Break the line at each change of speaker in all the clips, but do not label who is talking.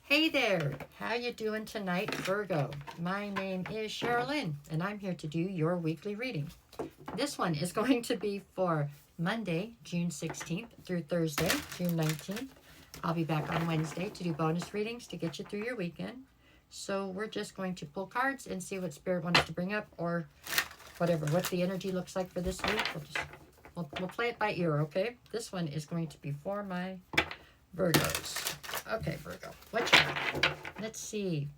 Hey there, how you doing tonight, Virgo? My name is Sherilyn, and I'm here to do your weekly reading. This one is going to be for Monday, June 16th through Thursday, June 19th. I'll be back on Wednesday to do bonus readings to get you through your weekend. So we're just going to pull cards and see what Spirit wants to bring up or whatever, what the energy looks like for this week. We'll play it by ear, okay? This one is going to be for my Virgos. Okay, Virgo, what you got? Let's see.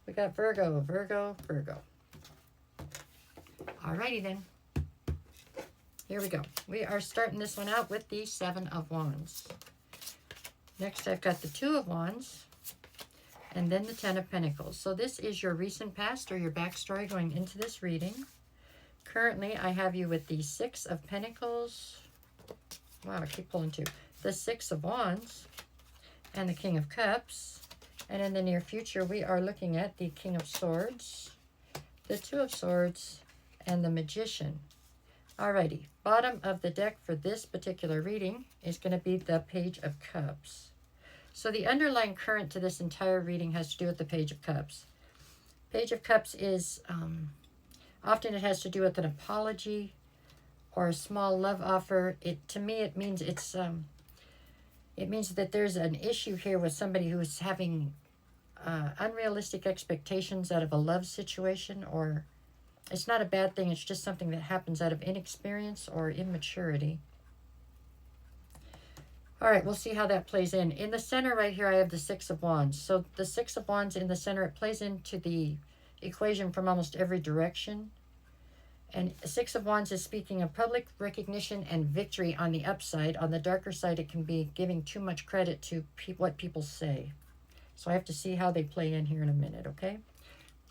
We got Virgo, Virgo, Virgo. Alrighty then. Here we go. We are starting this one out with the Seven of Wands. Next, I've got the Two of Wands, and then the Ten of Pentacles. So this is your recent past or your backstory going into this reading. Currently, I have you with the Six of Pentacles. Wow, I keep pulling two. The Six of Wands and the King of Cups. And in the near future, we are looking at the King of Swords, the Two of Swords, and the Magician. Alrighty, bottom of the deck for this particular reading is going to be the Page of Cups. So the underlying current to this entire reading has to do with the Page of Cups. Page of Cups is, often it has to do with an apology or a small love offer. To me, it means it means that there's an issue here with somebody who's having unrealistic expectations out of a love situation, or it's not a bad thing. It's just something that happens out of inexperience or immaturity. All right, we'll see how that plays in. In the center right here, I have the Six of Wands. So the Six of Wands in the center, it plays into the equation from almost every direction. And Six of Wands is speaking of public recognition and victory on the upside. On the darker side, it can be giving too much credit to what people say. So I have to see how they play in here in a minute, okay?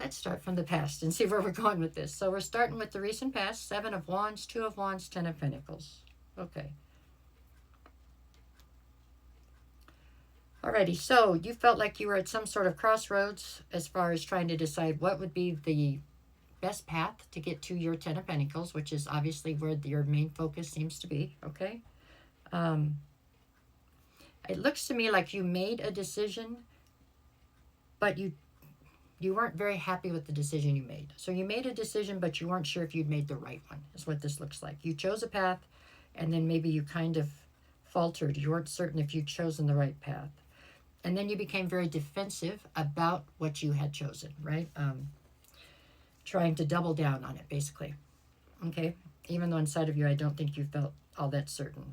Let's start from the past and see where we're going with this. So we're starting with the recent past. Seven of Wands, Two of Wands, Ten of Pentacles. Okay. Alrighty, so you felt like you were at some sort of crossroads as far as trying to decide what would be the best path to get to your Ten of Pentacles, which is obviously where your main focus seems to be, okay? It looks to me like you made a decision, but you weren't very happy with the decision you made. So you made a decision, but you weren't sure if you'd made the right one, is what this looks like. You chose a path, and then maybe you kind of faltered. You weren't certain if you'd chosen the right path. And then you became very defensive about what you had chosen, right? Trying to double down on it, basically. Okay? Even though inside of you, I don't think you felt all that certain.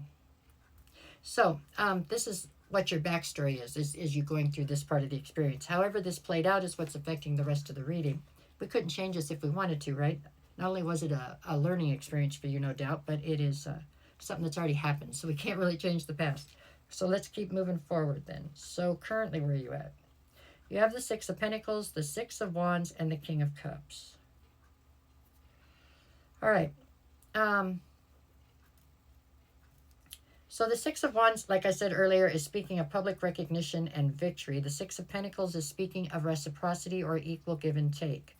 So, this is what your backstory is you going through this part of the experience. However this played out is what's affecting the rest of the reading. We couldn't change this if we wanted to, right? Not only was it a learning experience for you, no doubt, but it is something that's already happened, so we can't really change the past. So let's keep moving forward then. So currently, where are you at? You have the Six of Pentacles, the Six of Wands, and the King of Cups. All right. So the Six of Wands, like I said earlier, is speaking of public recognition and victory. The Six of Pentacles is speaking of reciprocity or equal give and take.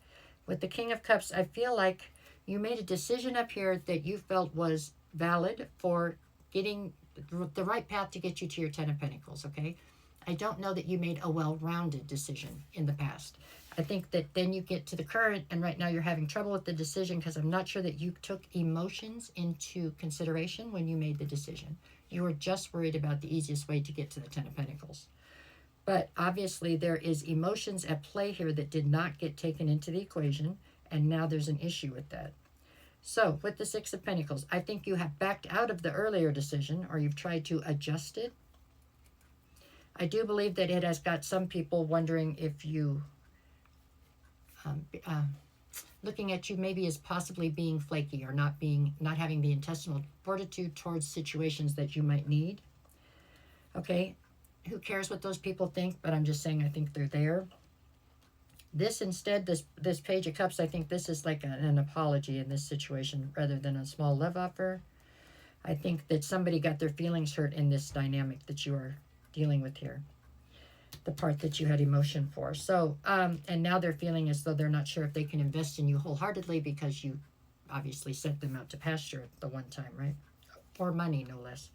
With the King of Cups, I feel like you made a decision up here that you felt was valid for getting the right path to get you to your Ten of Pentacles, okay? I don't know that you made a well-rounded decision in the past. I think that then you get to the current, and right now you're having trouble with the decision because I'm not sure that you took emotions into consideration when you made the decision. You were just worried about the easiest way to get to the Ten of Pentacles. But obviously there is emotions at play here that did not get taken into the equation, and now there's an issue with that. So with the Six of Pentacles, I think you have backed out of the earlier decision, or you've tried to adjust it. I do believe that it has got some people wondering if you, looking at you maybe as possibly being flaky or not having the intestinal fortitude towards situations that you might need. Okay, who cares what those people think? But I'm just saying I think they're there. This instead, this Page of Cups, I think this is like an apology in this situation rather than a small love offer. I think that somebody got their feelings hurt in this dynamic that you are dealing with here, the part that you had emotion for. So, and now they're feeling as though they're not sure if they can invest in you wholeheartedly because you obviously sent them out to pasture the one time, right? For money, no less.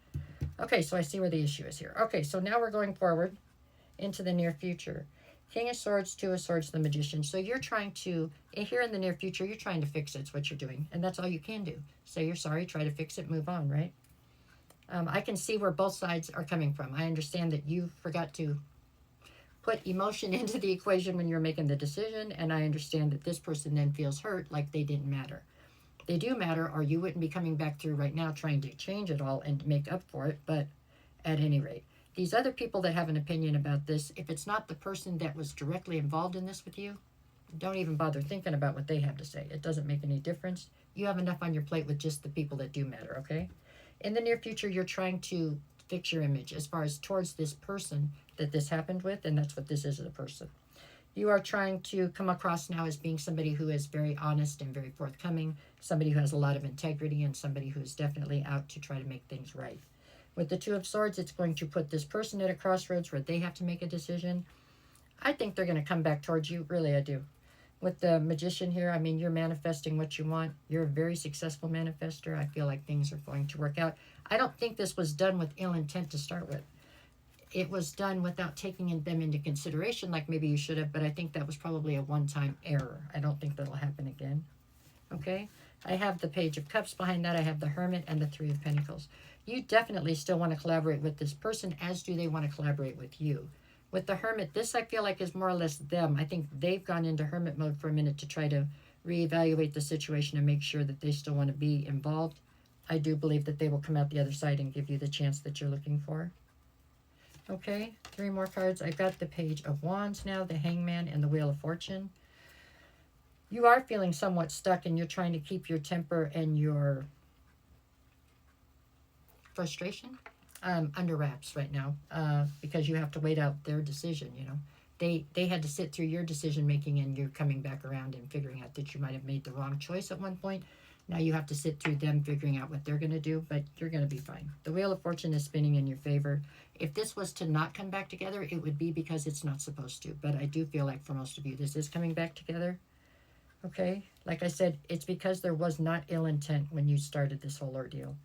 Okay, so I see where the issue is here. Okay, so now we're going forward. into the near future. King of Swords, Two of Swords, the Magician. So you're trying to, here in the near future, you're trying to fix it. It's what you're doing. And that's all you can do. Say you're sorry, try to fix it, move on, right? I can see where both sides are coming from. I understand that you forgot to put emotion into the equation when you're making the decision. And I understand that this person then feels hurt like they didn't matter. They do matter, or you wouldn't be coming back through right now trying to change it all and make up for it. But at any rate, these other people that have an opinion about this, if it's not the person that was directly involved in this with you, don't even bother thinking about what they have to say. It doesn't make any difference. You have enough on your plate with just the people that do matter, okay? In the near future, you're trying to fix your image as far as towards this person that this happened with, and that's what this is as a person. You are trying to come across now as being somebody who is very honest and very forthcoming, somebody who has a lot of integrity, and somebody who is definitely out to try to make things right. With the Two of Swords, it's going to put this person at a crossroads where they have to make a decision. I think they're going to come back towards you. Really, I do. With the Magician here, I mean, you're manifesting what you want. You're a very successful manifester. I feel like things are going to work out. I don't think this was done with ill intent to start with. It was done without taking them into consideration like maybe you should have, but I think that was probably a one-time error. I don't think that'll happen again. Okay? I have the Page of Cups behind that. I have the Hermit and the Three of Pentacles. You definitely still want to collaborate with this person, as do they want to collaborate with you. With the Hermit, this I feel like is more or less them. I think they've gone into Hermit mode for a minute to try to reevaluate the situation and make sure that they still want to be involved. I do believe that they will come out the other side and give you the chance that you're looking for. Okay, 3 more cards. I've got the Page of Wands now, the Hangman, and the Wheel of Fortune. You are feeling somewhat stuck, and you're trying to keep your temper and your frustration under wraps right now, because you have to wait out their decision. You know, they had to sit through your decision making, and you're coming back around and figuring out that you might have made the wrong choice at one point. Now you have to sit through them figuring out what they're going to do, but you're going to be fine. The Wheel of Fortune is spinning in your favor. If this was to not come back together, it would be because it's not supposed to. But I do feel like for most of you, this is coming back together. Okay? Like I said, it's because there was not ill intent when you started this whole ordeal.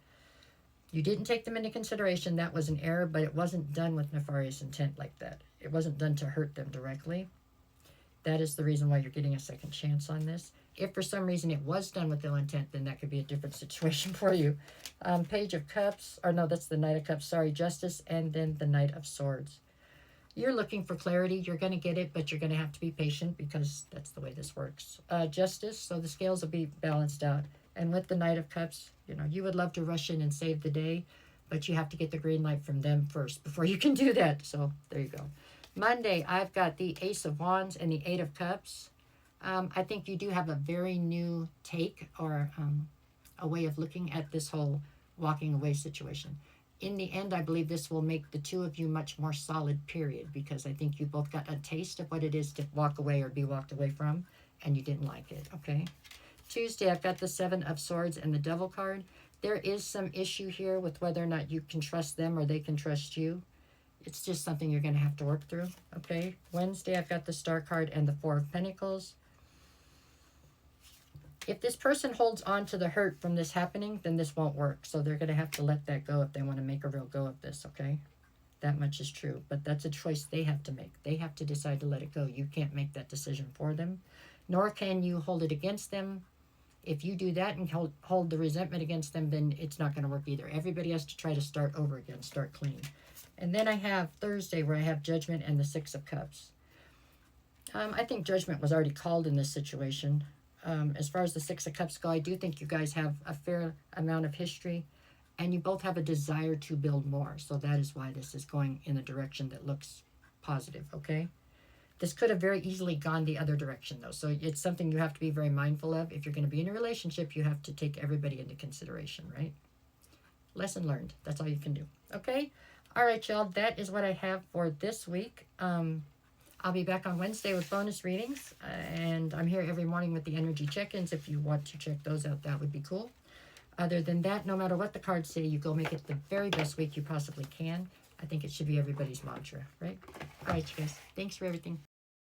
You didn't take them into consideration. That was an error, but it wasn't done with nefarious intent like that. It wasn't done to hurt them directly. That is the reason why you're getting a second chance on this. If for some reason it was done with ill intent, then that could be a different situation for you. Page of Cups, or no, that's the Knight of Cups, sorry, Justice, and then the Knight of Swords. You're looking for clarity. You're going to get it, but you're going to have to be patient because that's the way this works. Justice, so the scales will be balanced out. And with the Knight of Cups, you know, you would love to rush in and save the day, but you have to get the green light from them first before you can do that. So there you go. Monday, I've got the Ace of Wands and the Eight of Cups. I think you do have a very new take or a way of looking at this whole walking away situation. In the end, I believe this will make the two of you much more solid, period, because I think you both got a taste of what it is to walk away or be walked away from, and you didn't like it, okay? Tuesday, I've got the Seven of Swords and the Devil card. There is some issue here with whether or not you can trust them or they can trust you. It's just something you're going to have to work through, okay? Wednesday, I've got the Star card and the Four of Pentacles. If this person holds on to the hurt from this happening, then this won't work. So they're going to have to let that go if they want to make a real go of this, okay? That much is true. But that's a choice they have to make. They have to decide to let it go. You can't make that decision for them. Nor can you hold it against them. If you do that and hold the resentment against them, then it's not going to work either. Everybody has to try to start over again, start clean. And then I have Thursday where I have Judgment and the Six of Cups. I think Judgment was already called in this situation. As far as the Six of Cups go, I do think you guys have a fair amount of history, and you both have a desire to build more. So that is why this is going in a direction that looks positive, okay? This could have very easily gone the other direction, though. So it's something you have to be very mindful of. If you're going to be in a relationship, you have to take everybody into consideration, right? Lesson learned. That's all you can do, okay? All right, y'all. That is what I have for this week. I'll be back on Wednesday with bonus readings, and I'm here every morning with the energy check-ins. If you want to check those out, that would be cool. Other than that, no matter what the cards say, you go make it the very best week you possibly can. I think it should be everybody's mantra, right? All right, you guys. Thanks for everything.